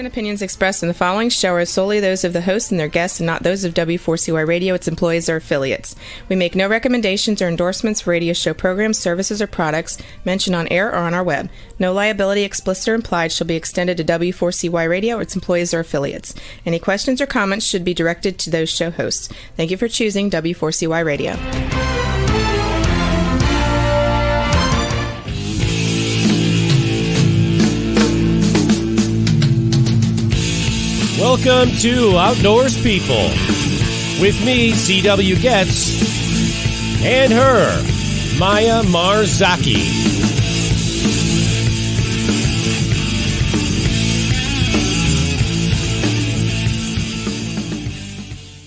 and opinions expressed in the following show are solely those of the host and their guests and not those of W4CY Radio, its employees, or affiliates. We make no recommendations or endorsements for radio show programs, services, or products mentioned on air or on our web. No liability, explicit or implied, shall be extended to W4CY Radio, its employees, or affiliates. Any questions or comments should be directed to those show hosts. Thank you for choosing W4CY Radio. Welcome to Outdoors People with me, C.W. Getz, and her, Maya Marzaki.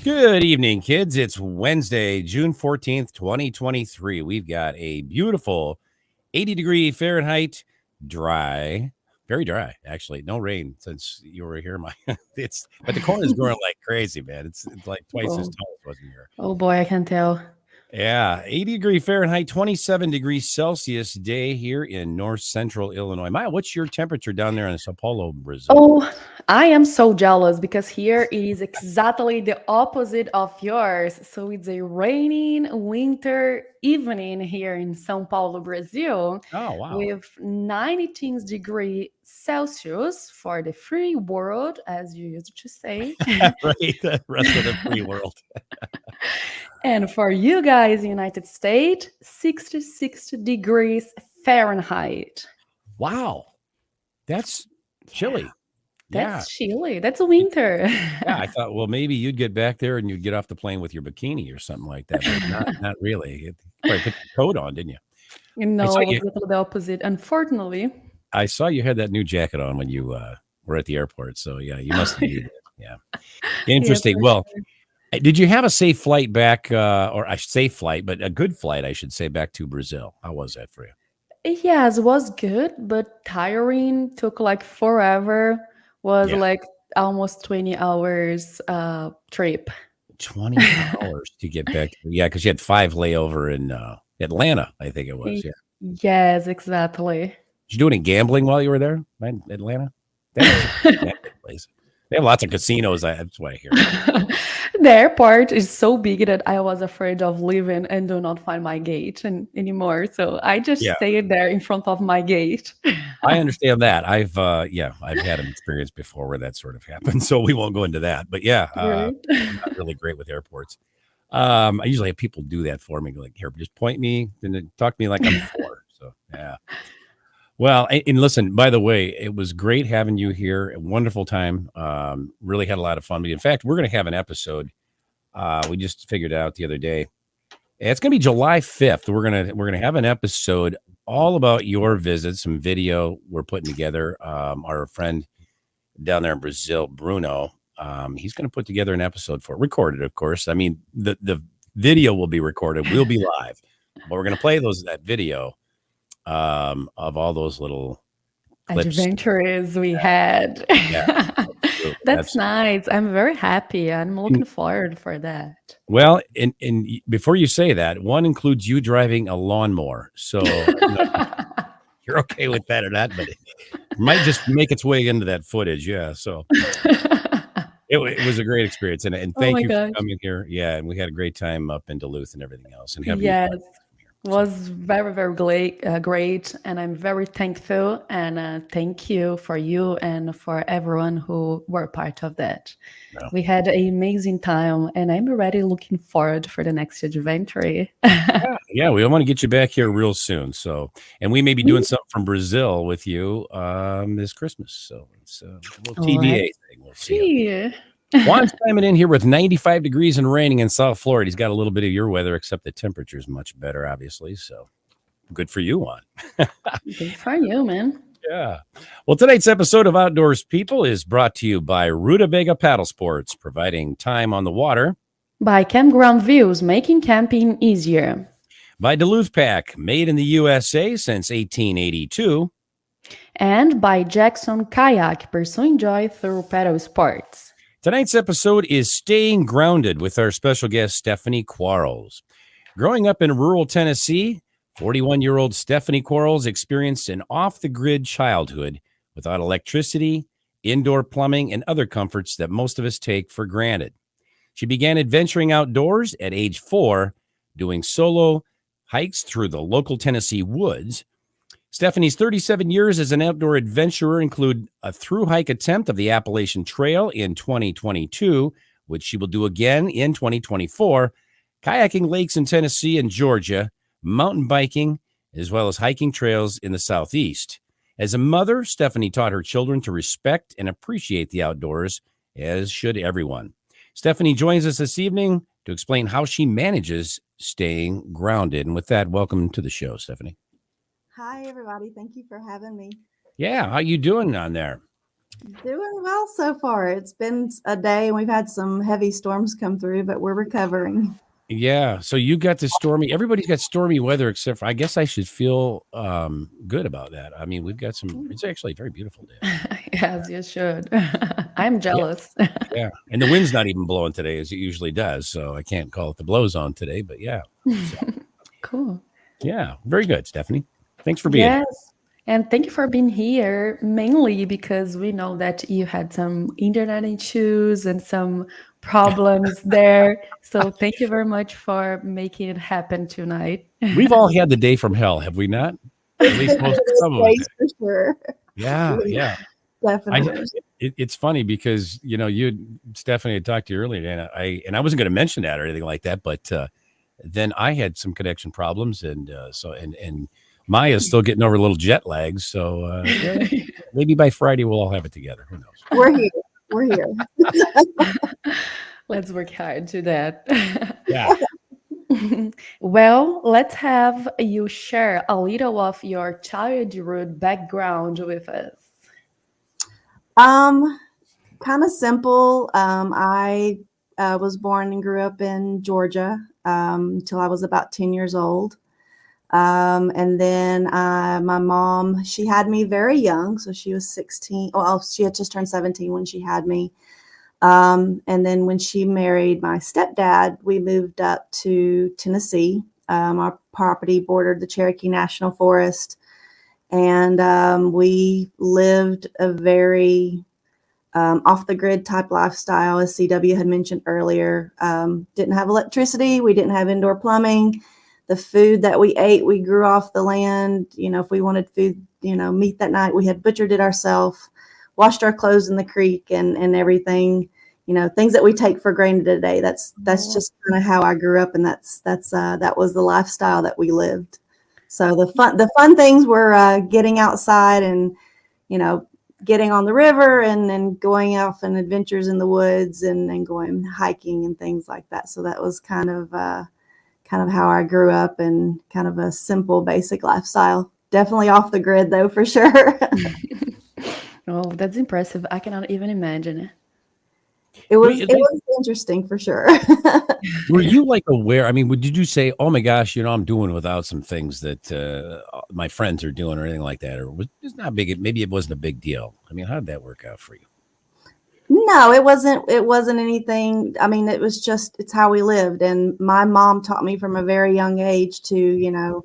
Good evening, kids. It's Wednesday, June 14th, 2023. We've got a beautiful 80-degree Fahrenheit dry. Very dry, actually. No rain since you were here, Mike. But the corn is growing like crazy, man. It's like twice as tall as wasn't here. Oh boy, I can tell. Yeah, 80-degree Fahrenheit, 27 degrees Celsius day here in north central Illinois. Maya, what's your temperature down there in Sao Paulo, Brazil? Oh, I am so jealous because here it is exactly the opposite of yours. So it's a raining winter evening here in Sao Paulo, Brazil. Oh, wow. With 19 degrees Celsius for the free world, as you used to say. Right, the rest of the free world. And for you guys, United States, 66 degrees Fahrenheit. Wow. That's chilly. That's chilly. That's winter. Yeah, I thought, well, maybe you'd get back there and you'd get off the plane with your bikini or something like that. But not really. You probably put your coat on, didn't you? No, it was a little the opposite, unfortunately. I saw you had that new jacket on when you were at the airport. So, yeah, you must have needed it. Yeah. Interesting. Yeah, well, sure. Did you have a safe flight back, or a safe flight, but a good flight, I should say, back to Brazil? How was that for you? Yes, it was good, but tiring. Took like forever. Was like almost 20 hours trip. 20 hours to get back. Yeah, because you had 5 layover in Atlanta, I think it was. Yeah. Yes, exactly. Did you do any gambling while you were there in Atlanta? That's a good place. They have lots of casinos. That's what I hear. The airport is so big that I was afraid of leaving and do not find my gate anymore. So I just stayed there in front of my gate. I understand that. I've had an experience before where that sort of happened. So we won't go into that. But yeah, Right. I'm not really great with airports. I usually have people do that for me. Like, here, just point me and talk to me like I'm 4. So yeah. Well, and listen, by the way, it was great having you here. A wonderful time. Really had a lot of fun. In fact, we're going to have an episode. We just figured it out the other day. It's going to be July 5th. We're going to have an episode all about your visit, some video we're putting together. Our friend down there in Brazil, Bruno, he's going to put together an episode recorded, of course. I mean, the video will be recorded. We'll be live, but we're going to play that video of all those little clips. Adventures we had. Yeah. That's nice. I'm very happy. I'm looking forward for that. Well, and before you say that, one includes you driving a lawnmower. So you're okay with that or not, but it might just make its way into that footage. Yeah. So it was a great experience. And thank you for coming here. Yeah. And we had a great time up in Duluth and everything else. And having It was very, very great, and I'm very thankful, and thank you for you and for everyone who were part of that. No. We had an amazing time, and I'm already looking forward for the next adventure. Yeah, we want to get you back here real soon. So, and we may be doing something from Brazil with you this Christmas. So it's a little TBA thing. We'll see. Juan's chiming in here with 95 degrees and raining in South Florida. He's got a little bit of your weather, except the temperature is much better, obviously. So good for you, Juan. Good for you, man. Yeah. Well, tonight's episode of Outdoors People is brought to you by Rutabaga Paddle Sports, providing time on the water. By Campground Views, making camping easier. By Duluth Pack, made in the USA since 1882. And by Jackson Kayak, pursuing joy through paddle sports. Tonight's episode is Staying Grounded with our special guest, Stephanie Quarles. Growing up in rural Tennessee, 41-year-old Stephanie Quarles experienced an off-the-grid childhood without electricity indoor plumbing, and other comforts that most of us take for granted. She began adventuring outdoors at age 4, doing solo hikes through the local Tennessee woods. Stephanie's 37 years as an outdoor adventurer include a thru hike attempt of the Appalachian Trail in 2022, which she will do again in 2024, kayaking lakes in Tennessee and Georgia, mountain biking, as well as hiking trails in the Southeast. As a mother, Stephanie taught her children to respect and appreciate the outdoors, as should everyone. Stephanie joins us this evening to explain how she manages staying grounded. And with that, welcome to the show, Stephanie. Hi, everybody. Thank you for having me. Yeah, how you doing on there? Doing well so far. It's been a day and we've had some heavy storms come through, but we're recovering. Yeah, so you got the stormy, everybody's got stormy weather except for, I guess I should feel good about that. I mean, we've got it's actually a very beautiful day. Yes, you should. I'm jealous. Yeah, and the wind's not even blowing today as it usually does, so I can't call it the blow zone today, but yeah. So, Cool. yeah, very good, Stephanie. Thanks for being here. Yes. And thank you for being here, mainly because we know that you had some internet issues and some problems there. So thank you very much for making it happen tonight. We've all had the day from hell, have we not? At least some of us. Days for sure. Yeah. Definitely. It's funny because Stephanie had talked to you earlier, and I wasn't going to mention that or anything like that, but then I had some connection problems, and Maya's still getting over little jet lags, so maybe by Friday we'll all have it together. Who knows? We're here. Let's work hard to that. Yeah. Well, let's have you share a little of your childhood background with us. Kind of simple. I was born and grew up in Georgia until I was about 10 years old. And then my mom, she had me very young. So she was 16. Well, she had just turned 17 when she had me. And then when she married my stepdad, we moved up to Tennessee. Our property bordered the Cherokee National Forest. And we lived a very off-the-grid type lifestyle, as CW had mentioned earlier. Didn't have electricity. We didn't have indoor plumbing. The food that we ate, we grew off the land. If we wanted food, meat that night, we had butchered it ourselves, washed our clothes in the creek and everything, things that we take for granted today. That's just kind of how I grew up. And that was the lifestyle that we lived. So the fun things were getting outside and, getting on the river and going off on adventures in the woods and going hiking and things like that. So that was kind of how I grew up, and kind of a simple, basic lifestyle. Definitely off the grid, though, for sure. Oh, that's impressive. I cannot even imagine it. It was interesting, for sure. Were you aware? I mean, did you say, "Oh my gosh, I'm doing without some things that my friends are doing," or anything like that, or was it not big? Maybe it wasn't a big deal. I mean, how did that work out for you? No, it wasn't anything. I mean, it's how we lived. And my mom taught me from a very young age to,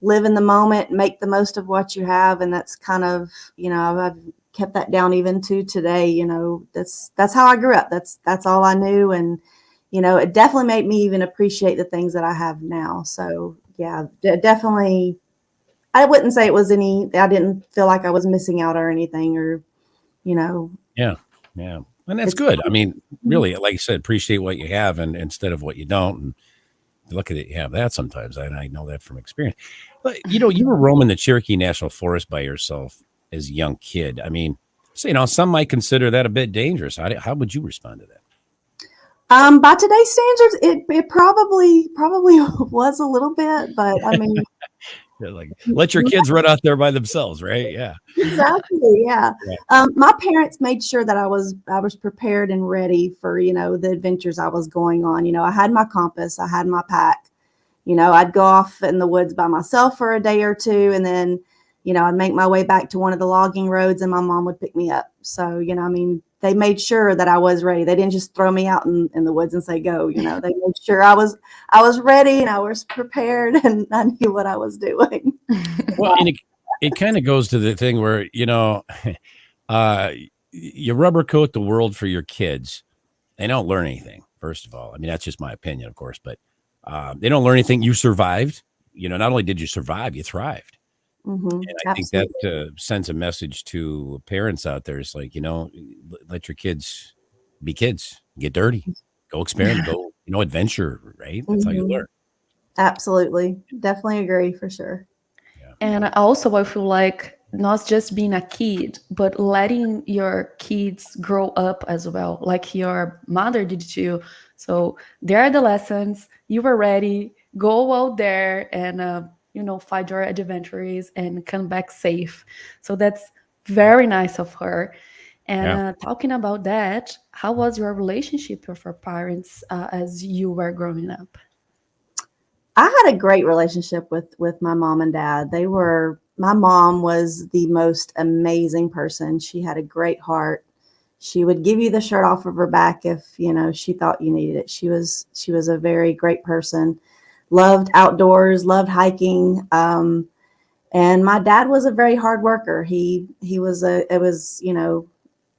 live in the moment, make the most of what you have. And that's kind of, I've kept that down even to today. That's how I grew up. That's all I knew. And, it definitely made me even appreciate the things that I have now. So yeah, definitely. I wouldn't say I didn't feel like I was missing out or anything or, Yeah. Yeah. And that's good. I mean, really, like I said, appreciate what you have and instead of what you don't. And look at it, you have that sometimes. I know that from experience. But, you were roaming the Cherokee National Forest by yourself as a young kid. I mean, so, some might consider that a bit dangerous. How would you respond to that? By today's standards, it probably was a little bit, but I mean, let your kids run out there by themselves, right? Yeah, exactly. Yeah. My parents made sure that I was prepared and ready for the adventures I was going on. I had my compass, I had my pack. I'd go off in the woods by myself for a day or two, and then I'd make my way back to one of the logging roads, and my mom would pick me up. So they made sure that I was ready. They didn't just throw me out in the woods and say, go, they made sure I was ready and I was prepared and I knew what I was doing. Well, and it kind of goes to the thing where, you rubber coat the world for your kids. They don't learn anything, first of all. I mean, that's just my opinion, of course, but they don't learn anything. You survived. Not only did you survive, you thrived. Mm-hmm. And I think Absolutely. that sends a message to parents out there. It's like, let your kids be kids, get dirty, go experiment, go, adventure, right? That's how you Mm-hmm. learn. Absolutely. Definitely agree for sure. Yeah. And also, I feel like not just being a kid, but letting your kids grow up as well, like your mother did too. So they're adolescents, you were ready, go out there and, find your adventures and come back safe. So that's very nice of her. And Yeah. talking about that, how was your relationship with your parents as you were growing up? I had a great relationship with my mom and dad. My mom was the most amazing person. She had a great heart. She would give you the shirt off of her back if, she thought you needed it. She was a very great person. Loved outdoors, loved hiking. And my dad was a very hard worker. He was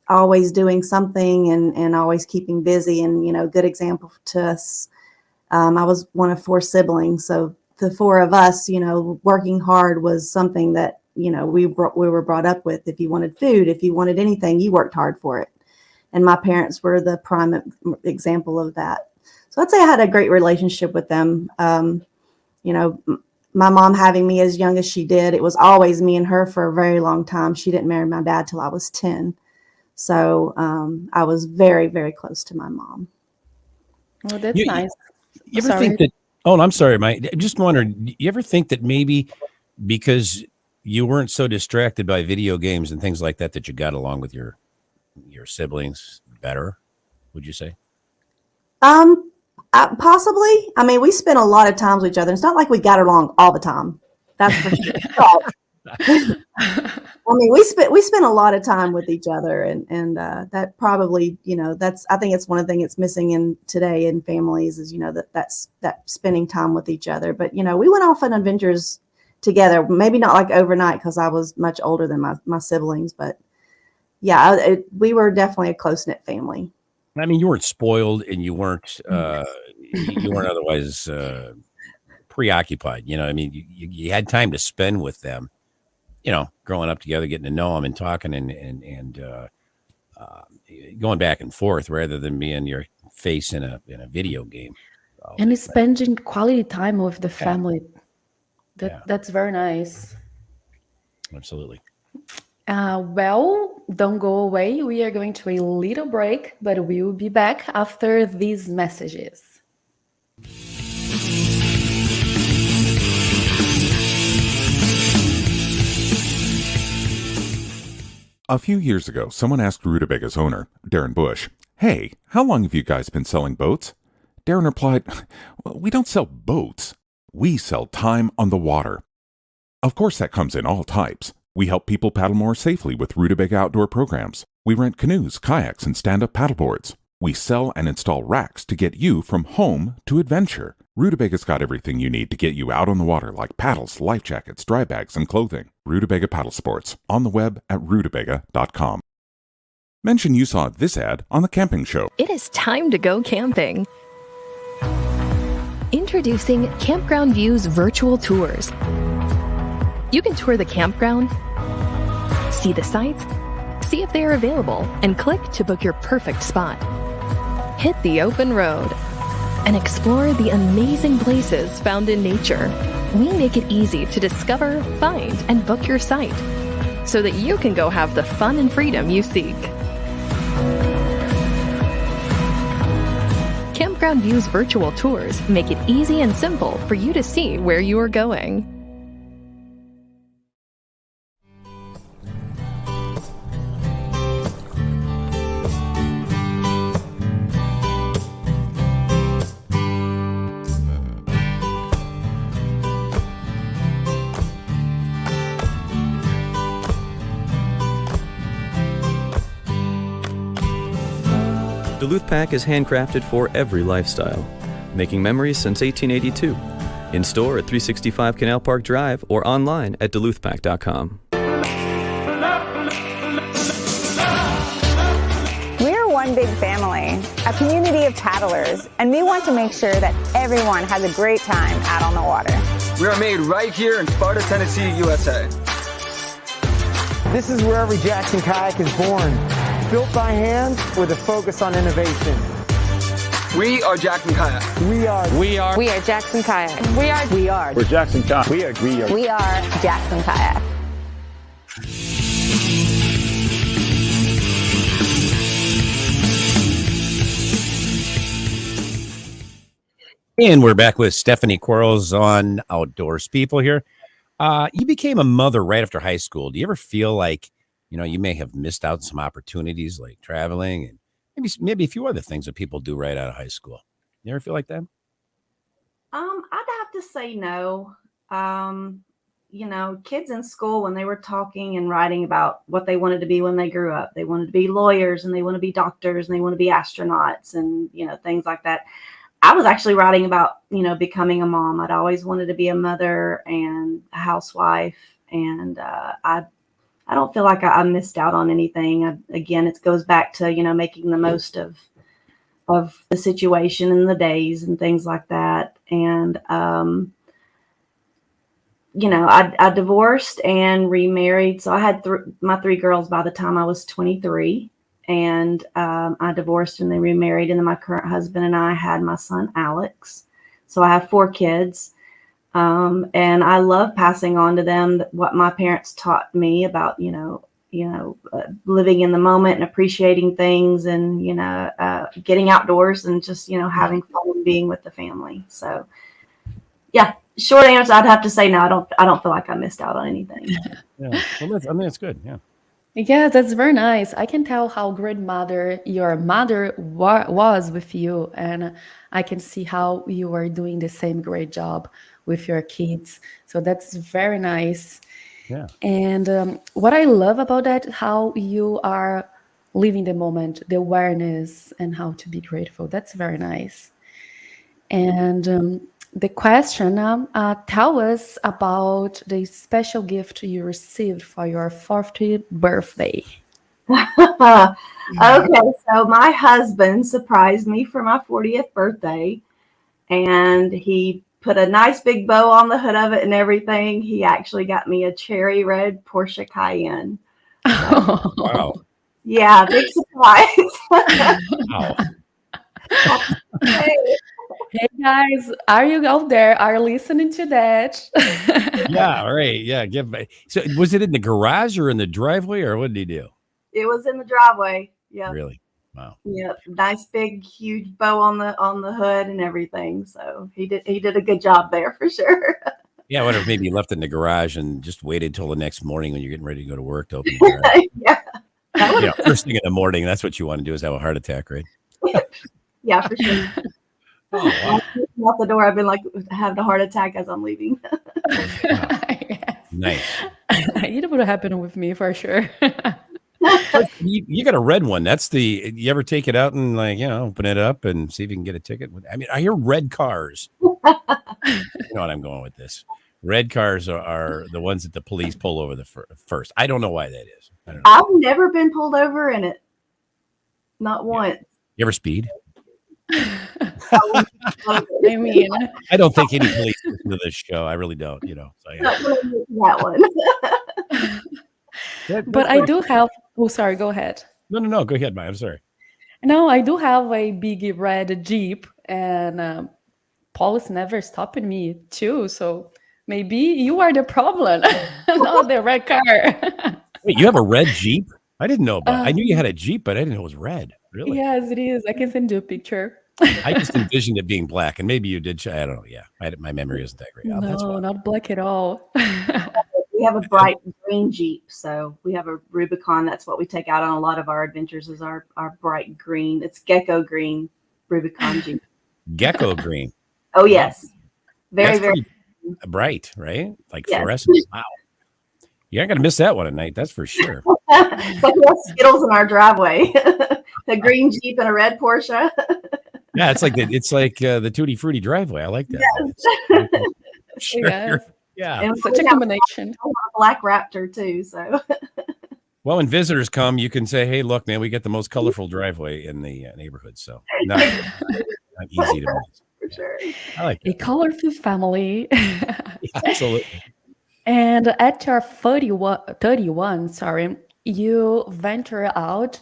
always doing something and always keeping busy and, good example to us. I was one of 4 siblings, so the 4 of us, working hard was something that, we were brought up with. If you wanted food, if you wanted anything, you worked hard for it. And my parents were the prime example of that. So I'd say I had a great relationship with them. My mom having me as young as she did, it was always me and her for a very long time. She didn't marry my dad till I was 10. So I was very, very close to my mom. Oh, that's You, nice. you ever Sorry. think that, oh, I'm sorry, Mike. I just wondered, you ever think that maybe because you weren't so distracted by video games and things like that, that you got along with your siblings better, would you say? Possibly. I mean, we spent a lot of time with each other. It's not like we got along all the time. That's for sure. I mean, we spent a lot of time with each other, and that probably, I think it's one of the things that's missing in today in families is, that spending time with each other. But, we went off on adventures together, maybe not like overnight because I was much older than my siblings, but yeah, we were definitely a close-knit family. I mean, you weren't spoiled and you weren't otherwise preoccupied. I mean, you had time to spend with them. Growing up together, getting to know them and talking and going back and forth rather than being your face in a video game. And spending quality time with the family. That's very nice. Absolutely. Well, don't go away. We are going to a little break, but we will be back after these messages. A few years ago, someone asked Rutabaga's owner, Darren Bush, "Hey, how long have you guys been selling boats?" Darren replied, "Well, we don't sell boats. We sell time on the water." Of course, that comes in all types. We help people paddle more safely with Rutabaga outdoor programs. We rent canoes, kayaks, and stand-up paddleboards. We sell and install racks to get you from home to adventure. Rutobaga's got everything you need to get you out on the water, like paddles, life jackets, dry bags, and clothing. Rutabaga Paddle Sports, on the web at rutabaga.com. Mention you saw this ad on The Camping Show. It is time to go camping. Introducing Campground Views virtual tours. You can tour the campground, see the sites, see if they are available, and click to book your perfect spot. Hit the open road and explore the amazing places found in nature. We make it easy to discover, find, and book your site so that you can go have the fun and freedom you seek. Campground Views virtual tours make it easy and simple for you to see where you are going. Duluth Pack is handcrafted for every lifestyle, making memories since 1882. In store at 365 Canal Park Drive or online at duluthpack.com. one big family, a community of paddlers, and we want to make sure that everyone has a great time out on the water. We are made right here in Sparta, Tennessee, USA. This is where every Jackson kayak is born, built by hand with a focus on innovation. We are Jackson Kayak. We are Jackson Kayak. We're Jackson Kayak. We are Jackson Kayak. And we're back with Stephanie Quarles on Outdoors People here. You became a mother right after high school. Do you ever feel like, you may have missed out some opportunities like traveling and maybe a few other things that people do right out of high school? You ever feel like that? I'd have to say no. Kids in school, when they were talking and writing about what they wanted to be when they grew up, they wanted to be lawyers and they want to be doctors and they want to be astronauts and, things like that. I was actually writing about, becoming a mom. I'd always wanted to be a mother and a housewife. And I don't feel like I missed out on anything. Again, it goes back to, making the most of the situation and the days and things like that. And, I divorced and remarried. So I had my 3 girls by the time I was 23. And I divorced and then remarried. And then my current husband and I had my son, Alex. So I have 4 kids. And I love passing on to them what my parents taught me about, living in the moment and appreciating things and, getting outdoors and just, having fun and being with the family. So, yeah, short answer, I'd have to say no. I don't feel like I missed out on anything. Yeah, well, that's good. Yeah. Yeah, that's very nice. I can tell how great mother your mother was with you, and I can see how you are doing the same great job with your kids. So that's very nice. Yeah. And what I love about that, how you are living the moment, the awareness, and how to be grateful. That's very nice. And the question, tell us about the special gift you received for your 40th birthday. Okay, so my husband surprised me for my 40th birthday, and he put a nice big bow on the hood of it and everything. He actually got me a cherry red Porsche Cayenne. Wow. Yeah, big surprise. Wow. Hey guys, are you out there? Are you listening to that? Yeah, all right. Yeah, so was it in the garage or in the driveway, or what did he do? It was in the driveway. Yeah. Really? Wow. Yeah, nice big huge bow on the hood and everything. So he did a good job there for sure. Yeah, I wonder if maybe you left it in the garage and just waited till the next morning when you're getting ready to go to work to open the garage. Yeah. First thing in the morning, that's what you want to do, is have a heart attack, right? Yeah, for sure. Oh, wow. Out the door, I've been like having a heart attack as I'm leaving. Yes. Nice. It would happen with me for sure. You got a red one. You ever take it out and open it up and see if you can get a ticket? I mean, I hear red cars. You know what I'm going with this. Red cars are the ones that the police pull over the first. I don't know why that is. I don't know. I've never been pulled over in it. Not once. You ever speed? I mean, I don't think any police listen to this show. I really don't, So, yeah. That one. But I do have. Oh, sorry. Go ahead. No. Go ahead, Maya. I'm sorry. No, I do have a big red Jeep, and police never stopping me too. So maybe you are the problem, not the red car. Wait, you have a red Jeep? I didn't know about. I knew you had a Jeep, but I didn't know it was red. Really? Yes, it is. I can send you a picture. I just envisioned it being black, and maybe you did. I don't know. Yeah, my memory isn't that great. No, not black at all. We have a bright green Jeep, so we have a Rubicon. That's what we take out on a lot of our adventures, is our bright green. It's gecko green Rubicon Jeep. Gecko green. Oh yes, That's very bright, right? Like yes. fluorescent. Wow. You're not gonna miss that one at night. That's for sure. It's like we have Skittles in our driveway. A green Jeep and a red Porsche. Yeah, it's like the Tutti Frutti driveway. I like that. Yes. Sure. Yes. Yeah. And Such a combination. A black Raptor too. So Well, when visitors come, you can say, "Hey, look, man, we get the most colorful driveway in the neighborhood." So not easy to miss. For sure. I like A that. colorful family. Absolutely. And at your 31, sorry, you venture out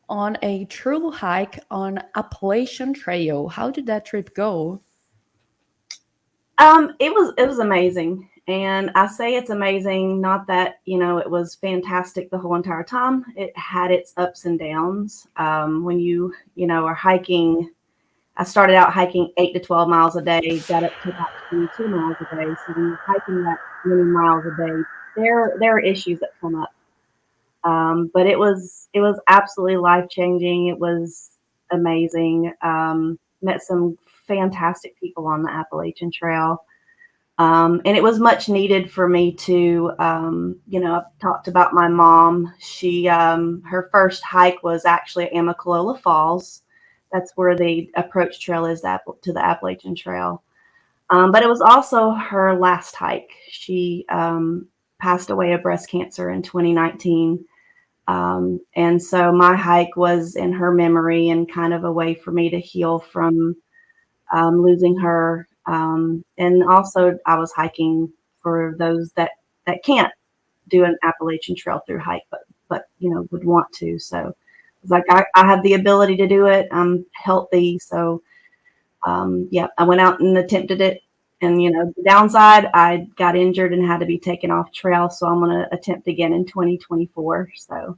on a true hike on Appalachian Trail. How did that trip go? It was amazing. And I say it's amazing, not that, it was fantastic the whole entire time. It had its ups and downs. When are hiking, I started out hiking 8 to 12 miles a day, got up to about 22 miles a day. So when you're hiking that many miles a day, there are issues that come up. But it was absolutely life-changing. It was amazing. Met some fantastic people on the Appalachian Trail. And it was much needed for me to, I've talked about my mom. She, her first hike was actually at Amicalola Falls. That's where the approach trail is to the Appalachian Trail. But it was also her last hike. She passed away of breast cancer in 2019. And so my hike was in her memory and kind of a way for me to heal from losing her. And also I was hiking for those that can't do an Appalachian Trail through hike, but would want to. So it's like, I have the ability to do it. I'm healthy. So, I went out and attempted it. And, the downside, I got injured and had to be taken off trail. So I'm going to attempt again in 2024. So,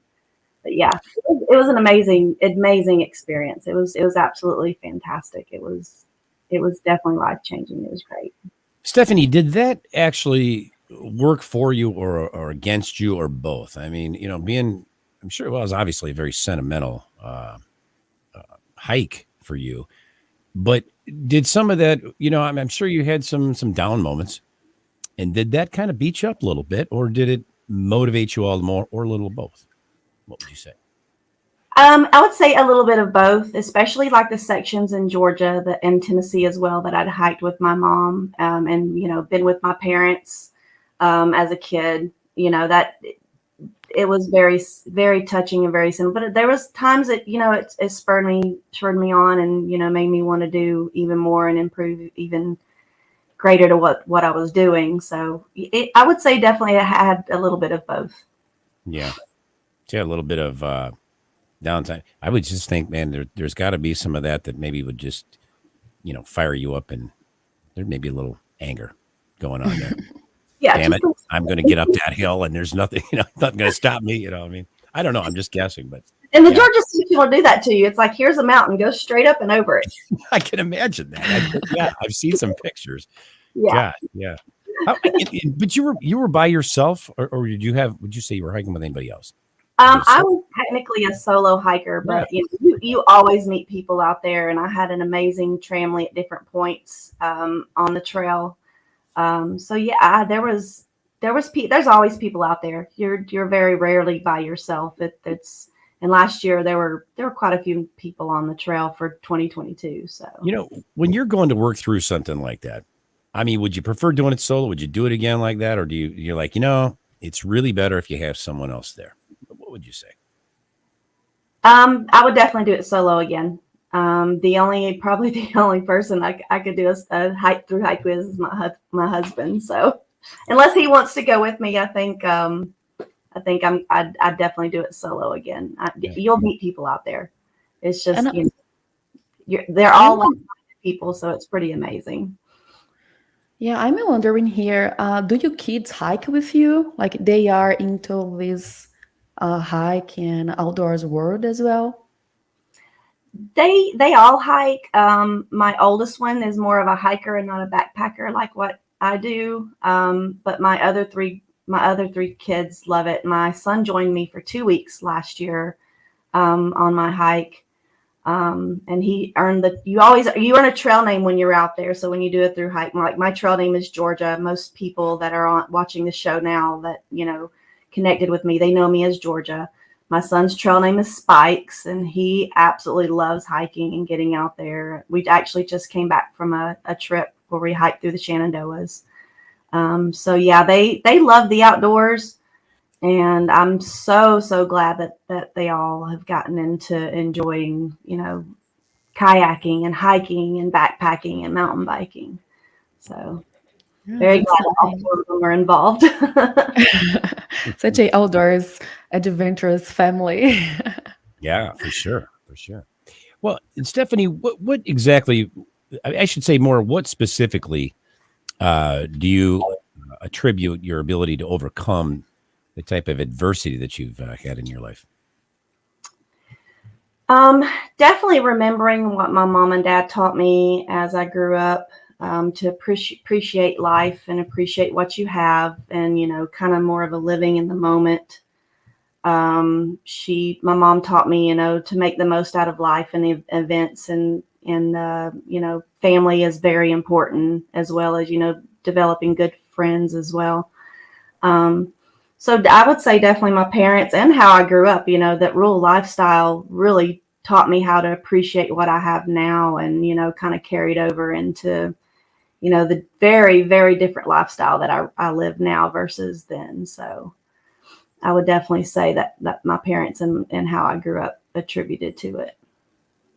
but yeah, it was an amazing experience. It was absolutely fantastic. It was definitely life-changing. It was great. Stephanie, did that actually work for you or against you or both? I mean, I'm sure it was obviously a very sentimental hike for you, but did some of that, I'm sure you had some down moments, and did that kind of beat you up a little bit, or did it motivate you all more, or a little of both? What would you say? I would say a little bit of both, especially like the sections in Georgia and Tennessee as well that I'd hiked with my mom, and been with my parents as a kid. That it was very, very touching and very simple. But there was times that it spurred me on, and made me want to do even more and improve even greater to what I was doing. So I would say definitely I had a little bit of both. Yeah, a little bit of downtime. I would just think, man, there's got to be some of that maybe would just, fire you up, and there may be a little anger going on there. Yeah, damn it, I'm going to get up that hill, and there's nothing, nothing going to stop me. I mean, I don't know. I'm just guessing, but. And the Georgia people do that to you. It's like, here's a mountain, go straight up and over it. I can imagine that. I've seen some pictures. Yeah. Yeah. But you were by yourself, or would you say you were hiking with anybody else? I was technically a solo hiker, but you always meet people out there, and I had an amazing tramily at different points on the trail. So yeah, there's always people out there. You're very rarely by yourself. And last year there were quite a few people on the trail for 2022. So when you're going to work through something like that, I mean, would you prefer doing it solo? Would you do it again like that, or you're like, it's really better if you have someone else there? What would you say? I would definitely do it solo again. The only person I could do a hike through hike with is my husband. So unless he wants to go with me, I think I'd definitely do it solo again. You'll meet people out there. It's just they're all like people, so it's pretty amazing. Yeah, I'm wondering here, do your kids hike with you? Like they are into this hike and outdoors world as well? They all hike. My oldest one is more of a hiker and not a backpacker like what I do. But my other three kids love it. My son joined me for 2 weeks last year on my hike. And he earned you earn a trail name when you're out there. So when you do it through hike, like my trail name is Georgia. Most people that are watching the show now that, connected with me, they know me as Georgia. My son's trail name is Spikes, and he absolutely loves hiking and getting out there. We actually just came back from a trip where we hiked through the Shenandoahs. So yeah, they love the outdoors. And I'm so glad that they all have gotten into enjoying, kayaking and hiking and backpacking and mountain biking. So very glad that all four of them are involved. Such a outdoors adventurous family. Yeah, for sure. For sure. Well, Stephanie, what exactly, I should say more, what specifically do you attribute your ability to overcome the type of adversity that you've had in your life? Definitely remembering what my mom and dad taught me as I grew up, to appreciate life and appreciate what you have, and, kind of more of a living in the moment. My mom taught me, to make the most out of life and the events, and family is very important, as well as, developing good friends as well. So I would say definitely my parents and how I grew up, that rural lifestyle really taught me how to appreciate what I have now, and, kind of carried over into, the very, very different lifestyle that I live now versus then. So I would definitely say that my parents and how I grew up attributed to it.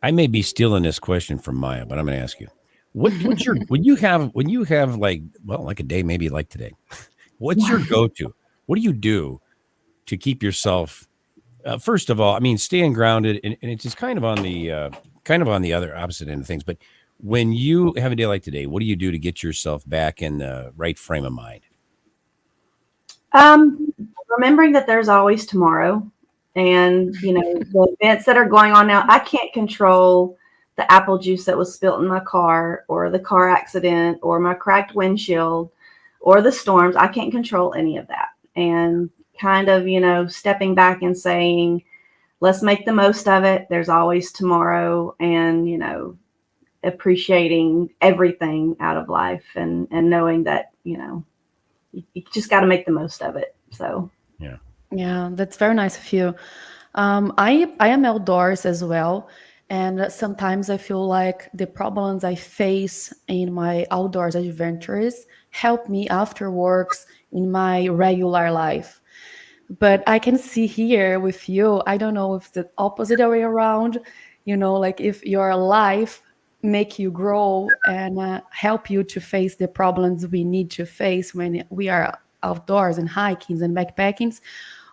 I may be stealing this question from Maya, but I'm going to ask you, what's your, when you have like a day, maybe like today, what's your go-to? What do you do to keep yourself, first of all, I mean, staying grounded, and it's just kind of on the other opposite end of things. But when you have a day like today, what do you do to get yourself back in the right frame of mind? Remembering that there's always tomorrow, and, the events that are going on now, I can't control the apple juice that was spilt in my car, or the car accident, or my cracked windshield, or the storms. I can't control any of that. And kind of, stepping back and saying, let's make the most of it. There's always tomorrow, and, appreciating everything out of life, and knowing that, you just got to make the most of it. So, Yeah, that's very nice of you. I am outdoors as well. And sometimes I feel like the problems I face in my outdoors adventures help me afterwards in my regular life. But I can see here with you, I don't know if the opposite way around, like if your life make you grow and help you to face the problems we need to face when we are outdoors and hikings and backpackings,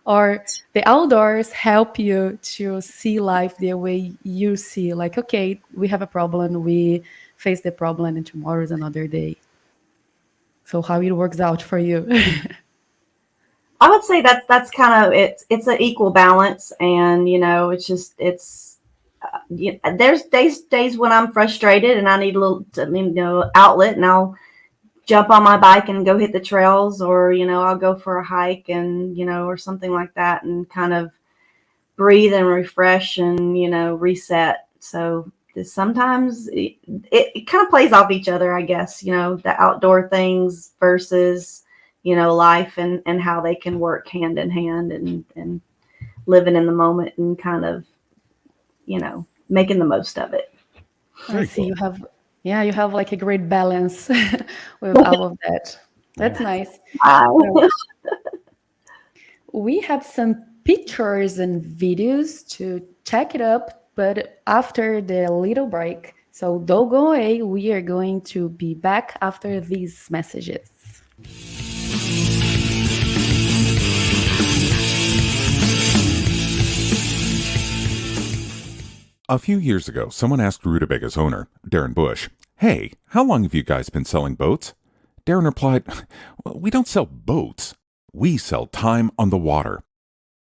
or the outdoors help you to see life the way you see, like, okay, we have a problem, we face the problem, and tomorrow is another day. So how it works out for you? I would say that's kind of, it's an equal balance, and, there's days when I'm frustrated and I need a little, outlet, and I'll jump on my bike and go hit the trails, or, I'll go for a hike, and, or something like that, and kind of breathe and refresh and, reset. So sometimes it kind of plays off each other, I guess, the outdoor things versus, life, and how they can work hand in hand, and living in the moment, and kind of, making the most of it. I see. Cool. You have like a great balance with all of that. That's nice. We have some pictures and videos to check it up, but after the little break. So don't go away. We are going to be back after these messages. A few years ago, someone asked Rutabaga's owner, Darren Bush, "Hey, how long have you guys been selling boats?" Darren replied, "Well, we don't sell boats. We sell time on the water."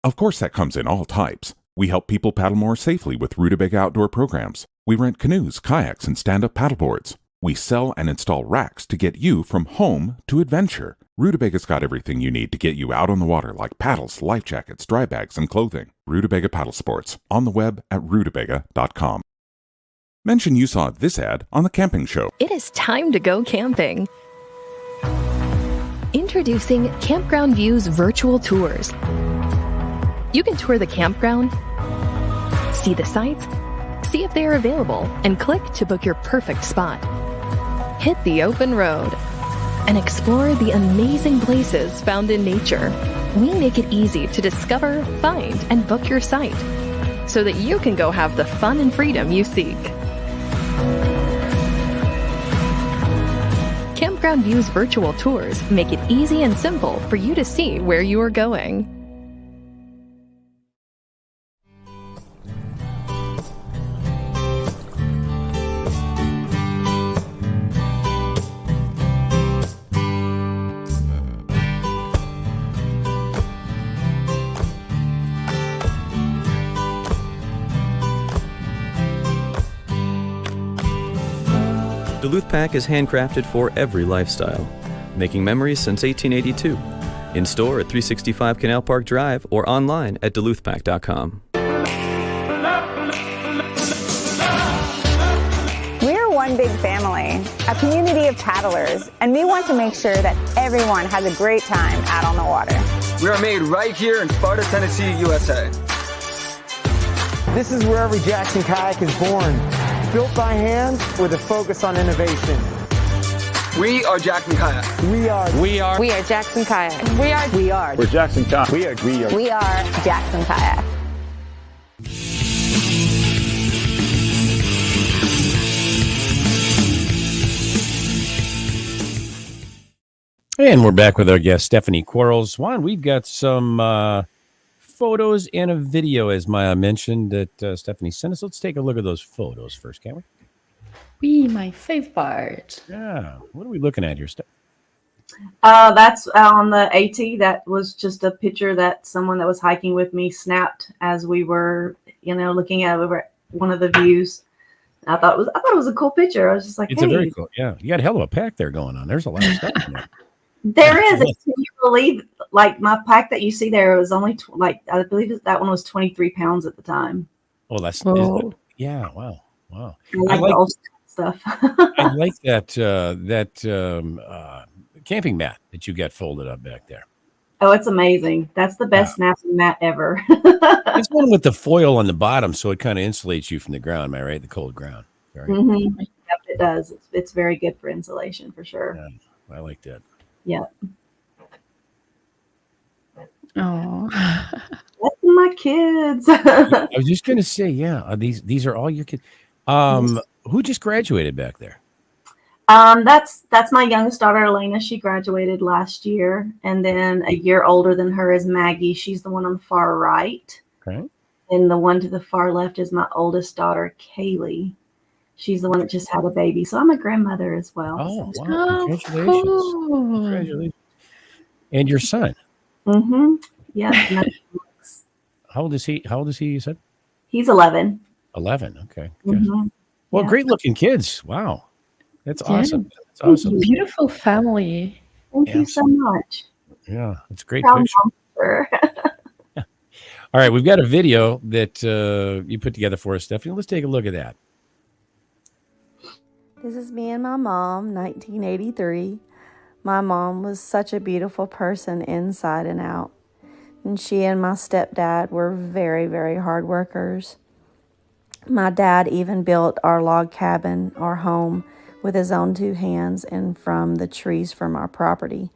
Of course, that comes in all types. We help people paddle more safely with Rutabaga outdoor programs. We rent canoes, kayaks, and stand-up paddleboards. We sell and install racks to get you from home to adventure. Rootabaga's got everything you need to get you out on the water, like paddles, life jackets, dry bags, and clothing. Rootabaga Paddle Sports, on the web at rootabaga.com. Mention you saw this ad on The Camping Show. It is time to go camping. Introducing Campground View's virtual tours. You can tour the campground, see the sights, see if they are available, and click to book your perfect spot. Hit the open road and explore the amazing places found in nature. we make it easy to discover, find, and book your site so that you can go have the fun and freedom you seek. Campground View's virtual tours make it easy and simple for you to see where you are going. Duluth Pack is handcrafted for every lifestyle, making memories since 1882. In store at 365 Canal Park Drive or online at duluthpack.com. We're one big family, a community of paddlers, and we want to make sure that everyone has a great time out on the water. We are made right here in Sparta, Tennessee, USA. This is where every Jackson kayak is born. Built by hand with a focus on innovation. We are Jackson Kayak. We are Jackson Kayak. We're Jackson Kayak. We are Jackson Kayak. And we're back with our guest, Stephanie Quarles. Juan, we've got some photos and a video, as Maya mentioned, that Stephanie sent us. Let's take a look at those photos first, can't we? My favorite part. Yeah. What are we looking at here, Steph? That's on the AT. That was just a picture that someone that was hiking with me snapped as we were, looking at over one of the views. I thought it was a cool picture. I was just like, It's a very cool. Yeah, you got a hell of a pack there going on. There's a lot of stuff in there. There is. Can you believe, like, my pack that you see there was only, I believe that one was 23 pounds at the time. Oh, that's, yeah, wow. I like the old stuff. I like that camping mat that you got folded up back there. Oh, it's amazing. That's the best napping mat ever. It's one with the foil on the bottom, so it kind of insulates you from the ground, am I right? The cold ground. Mm-hmm. Yep, it does. It's very good for insulation, for sure. Yeah, I like that. Yeah. Oh, that's my kids. I was just going to say, these are all your kids. Who just graduated back there? That's my youngest daughter, Elena. She graduated last year, and then a year older than her is Maggie. She's the one on the far right. Okay. And the one to the far left is my oldest daughter, Kaylee. She's the one that just had a baby. So I'm a grandmother as well. Oh, so. wow. Congratulations. cool. Congratulations. And your son? Mm-hmm. Yeah. How old is he, you said? He's 11. 11. Okay. Good. Mm-hmm. Well, Yeah. great looking kids. Wow. That's awesome. That's awesome. Beautiful family. Thank you so much. Yeah, it's a great Proud picture. monster. All right, we've got a video that you put together for us, Stephanie. Let's take a look at that. This is me and my mom, 1983. My mom was such a beautiful person inside and out. And she and my stepdad were very, very hard workers. My dad even built our log cabin, our home, with his own two hands and from the trees from our property.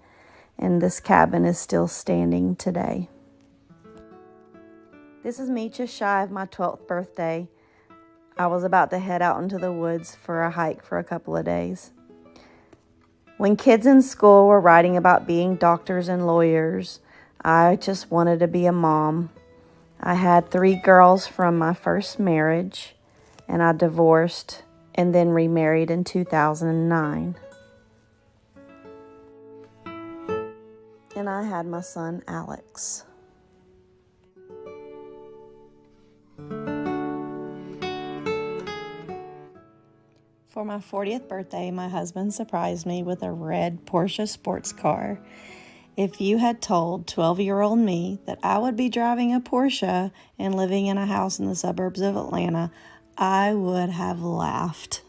And this cabin is still standing today. This is me just shy of my 12th birthday. I was about to head out into the woods for a hike for a couple of days. When kids in school were writing about being doctors and lawyers, I just wanted to be a mom. I had 3 girls from my first marriage, and I divorced and then remarried in 2009. And I had my son, Alex. For my 40th birthday, my husband surprised me with a red Porsche sports car. If you had told 12-year-old me that I would be driving a Porsche and living in a house in the suburbs of Atlanta, I would have laughed.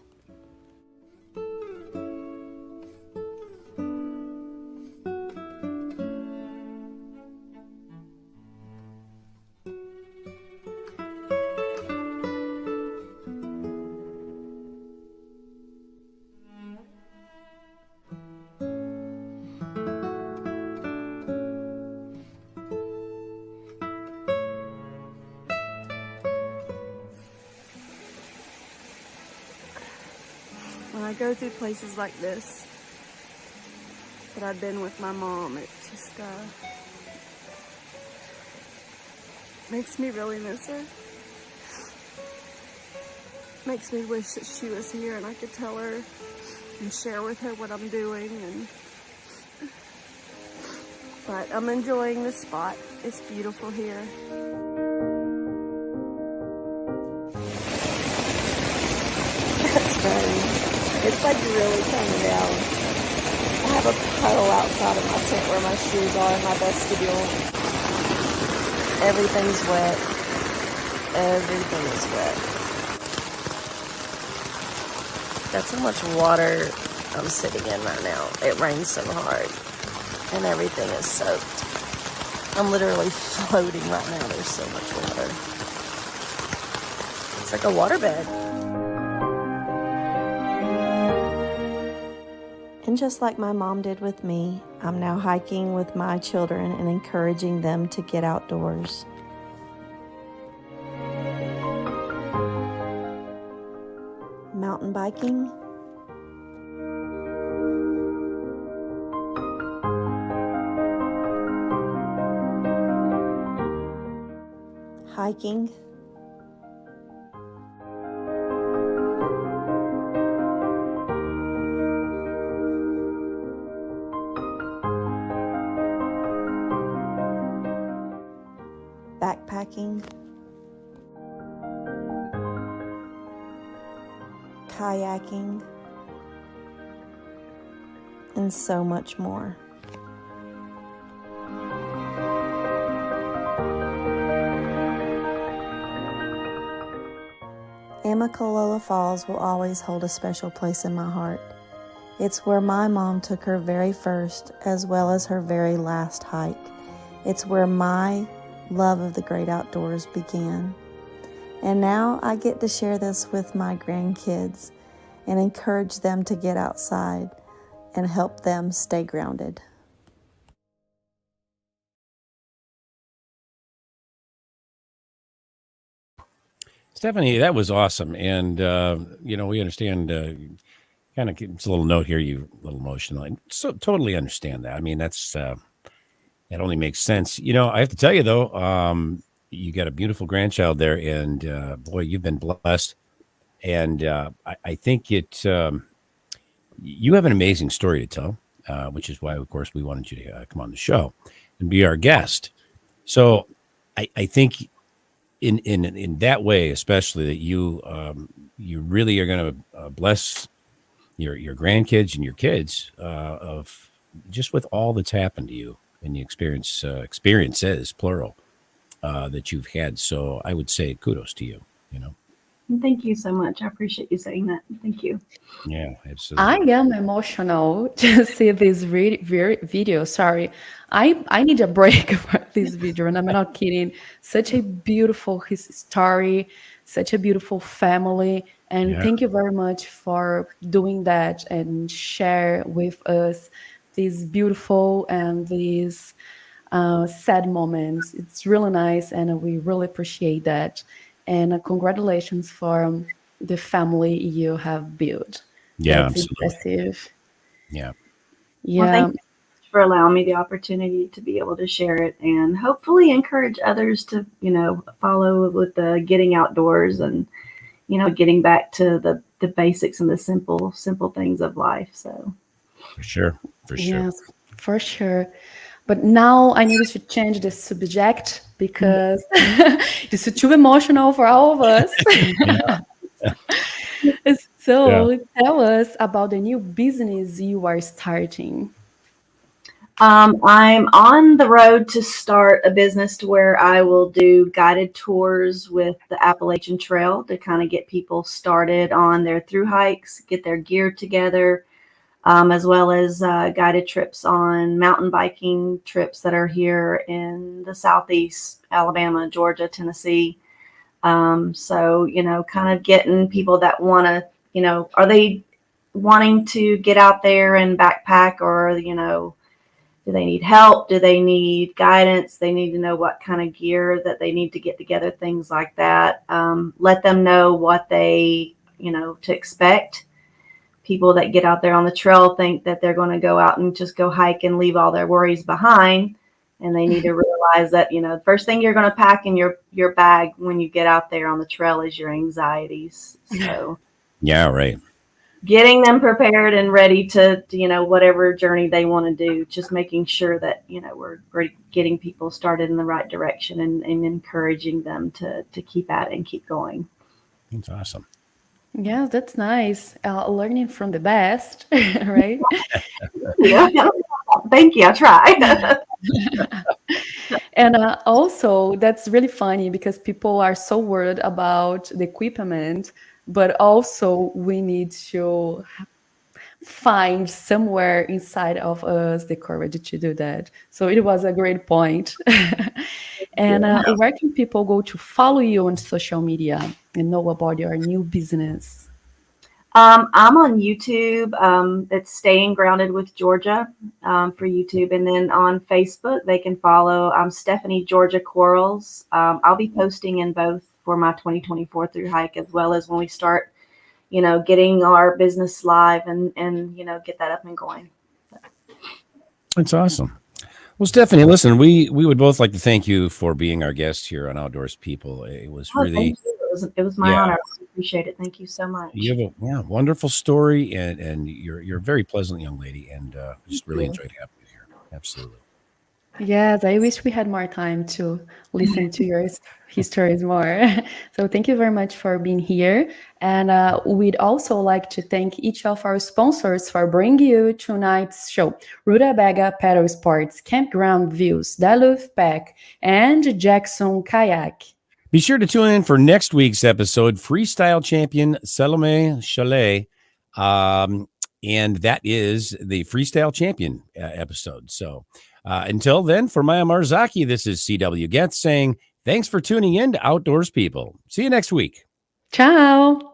when I go through places like this that I've been with my mom, it just makes me really miss her. Makes me wish that she was here and I could tell her and share with her what I'm doing. But I'm enjoying this spot. It's beautiful here. That's funny. It's like really coming down. I have a puddle outside of my tent where my shoes are in my vestibule. Everything's wet. Everything is wet. That's how much water I'm sitting in right now. It rains so hard and everything is soaked. I'm literally floating right now. There's so much water. It's like a waterbed. And just like my mom did with me, I'm now hiking with my children and encouraging them to get outdoors. Mountain biking, hiking, backpacking, kayaking, and so much more. Amicalola Falls will always hold a special place in my heart. It's where my mom took her very first as well as her very last hike. It's where my love of the great outdoors began. And now I get to share this with my grandkids and encourage them to get outside and help them stay grounded. Stephanie, that was awesome. And, we understand, kind of it's a little note here, you a little emotional. And so totally understand that. I mean, that only makes sense. I have to tell you, though, you got a beautiful grandchild there. And, boy, you've been blessed. And I think you have an amazing story to tell, which is why, of course, we wanted you to come on the show and be our guest. So I think in that way, especially that you really are going to bless your grandkids and your kids of just with all that's happened to you and the experiences plural that you've had. So I would say kudos to you. Thank you so much. I appreciate you saying that. Thank you. Yeah, absolutely. I am emotional to see this video. Sorry, I need a break for this video, and I'm not kidding. Such a beautiful story, such a beautiful family, and thank you very much for doing that and share with us these beautiful and these sad moments. It's really nice, and we really appreciate that. And congratulations for the family you have built. Yeah, That's absolutely. impressive. Yeah. Yeah. Well, thank you for allowing me the opportunity to be able to share it and hopefully encourage others to, follow with the getting outdoors and, getting back to the basics and the simple things of life. So For sure. Yes, for sure. But now I need to change the subject because it's too emotional for all of us. So tell us about the new business you are starting. I'm on the road to start a business to where I will do guided tours with the Appalachian Trail to kind of get people started on their thru hikes, get their gear together, as well as guided trips on mountain biking trips that are here in the Southeast, Alabama, Georgia, Tennessee. So, kind of getting people that want to, are they wanting to get out there and backpack, or, do they need help? Do they need guidance? They need to know what kind of gear that they need to get together, things like that. Let them know what they, to expect. people that get out there on the trail think that they're going to go out and just go hike and leave all their worries behind. And they need to realize that, the first thing you're going to pack in your bag when you get out there on the trail is your anxieties. So Yeah, right. getting them prepared and ready to whatever journey they want to do, just making sure that, we're getting people started in the right direction and encouraging them to keep at it and keep going. That's awesome. Yeah, that's nice. Learning from the best, right? Yeah. Thank you. I try. And also, that's really funny because people are so worried about the equipment, but also we need to find somewhere inside of us the courage to do that. So it was a great point. And where can people go to follow you on social media and know about your new business? I'm on YouTube. It's Staying Grounded with Georgia for YouTube. And then on Facebook, they can follow Stephanie Georgia Quarles. I'll be posting in both for my 2024 through hike, as well as when we start, getting our business live and get that up and going. That's awesome. Well, Stephanie, listen, we would both like to thank you for being our guest here on Outdoors People. It was really, thank you. It was my honor. I appreciate it. Thank you so much. You have a wonderful story, and you're a very pleasant young lady, and just really enjoyed having you here. Absolutely. Yes, I wish we had more time to listen to your histories more. So thank you very much for being here. And we'd also like to thank each of our sponsors for bringing you tonight's show. Rutabaga Paddle Sports, Campground Views, Duluth Pack, and Jackson Kayak. Be sure to tune in for next week's episode, Freestyle Champion Salome Chalet. And that is the Freestyle Champion episode. So until then, for Maya Marzaki, this is C.W. Getz saying thanks for tuning in to Outdoors People. See you next week. Ciao.